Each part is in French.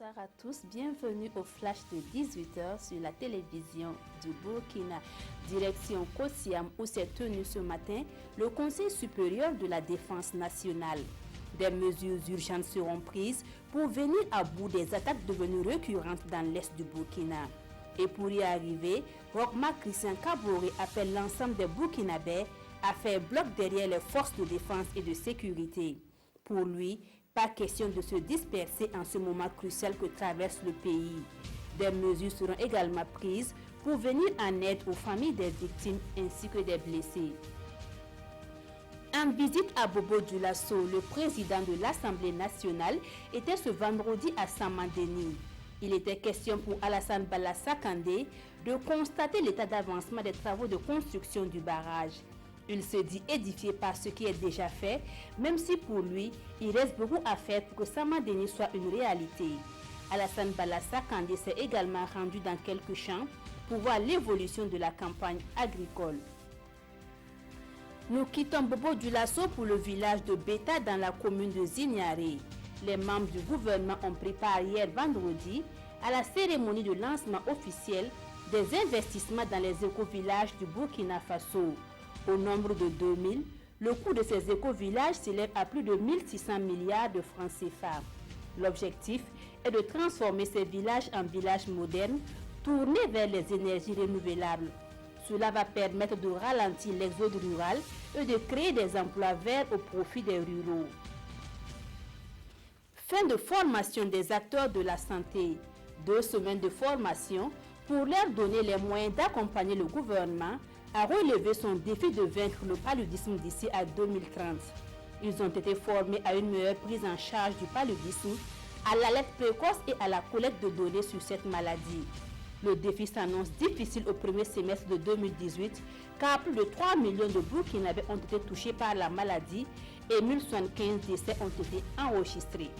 Bonsoir à tous, bienvenue au flash de 18h sur la télévision du Burkina. Direction Kossiam où s'est tenu ce matin le Conseil supérieur de la défense nationale. Des mesures urgentes seront prises pour venir à bout des attaques devenues récurrentes dans l'est du Burkina. Et pour y arriver, Rochma Christian Kaboré appelle l'ensemble des Burkinabés à faire bloc derrière les forces de défense et de sécurité. Pour lui, pas question de se disperser en ce moment crucial que traverse le pays. Des mesures seront également prises pour venir en aide aux familles des victimes ainsi que des blessés. En visite à Bobo Dioulasso, le président de l'Assemblée nationale était ce vendredi à Saman-Denis. Il était question pour Alassane Bala Sakandé de constater l'état d'avancement des travaux de construction du barrage. Il se dit édifié par ce qui est déjà fait, même si pour lui, il reste beaucoup à faire pour que Saman-Denis soit une réalité. Alassane Bala Sakandé s'est également rendu dans quelques champs pour voir l'évolution de la campagne agricole. Nous quittons Bobo Dioulasso pour le village de Beta dans la commune de Zignaré. Les membres du gouvernement ont pris part hier vendredi à la cérémonie de lancement officiel des investissements dans les éco-villages du Burkina Faso. Au nombre de 2000, le coût de ces éco-villages s'élève à plus de 1600 milliards de francs CFA. L'objectif est de transformer ces villages en villages modernes tournés vers les énergies renouvelables. Cela va permettre de ralentir l'exode rural et de créer des emplois verts au profit des ruraux. Fin de formation des acteurs de la santé. 2 semaines de formation pour leur donner les moyens d'accompagner le gouvernement à relever son défi de vaincre le paludisme d'ici à 2030. Ils ont été formés à une meilleure prise en charge du paludisme, à l'alerte précoce et à la collecte de données sur cette maladie. Le défi s'annonce difficile au premier semestre de 2018 car plus de 3 millions de Burkinabés ont été touchés par la maladie et 1075 décès ont été enregistrés.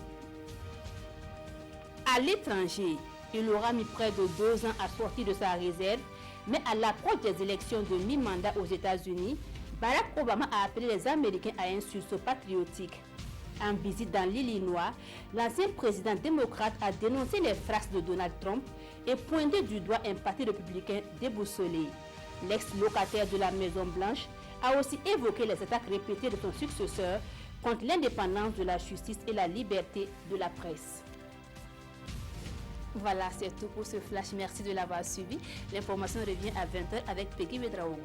À l'étranger, il aura mis près de 2 ans à sortir de sa réserve, mais à l'approche des élections de mi-mandat aux États-Unis, Barack Obama a appelé les Américains à un sursaut patriotique. En visite dans l'Illinois, l'ancien président démocrate a dénoncé les frasques de Donald Trump et pointé du doigt un parti républicain déboussolé. L'ex-locataire de la Maison-Blanche a aussi évoqué les attaques répétées de son successeur contre l'indépendance de la justice et la liberté de la presse. Voilà, c'est tout pour ce flash. Merci de l'avoir suivi. L'information revient à 20h avec Peggy Medraogo.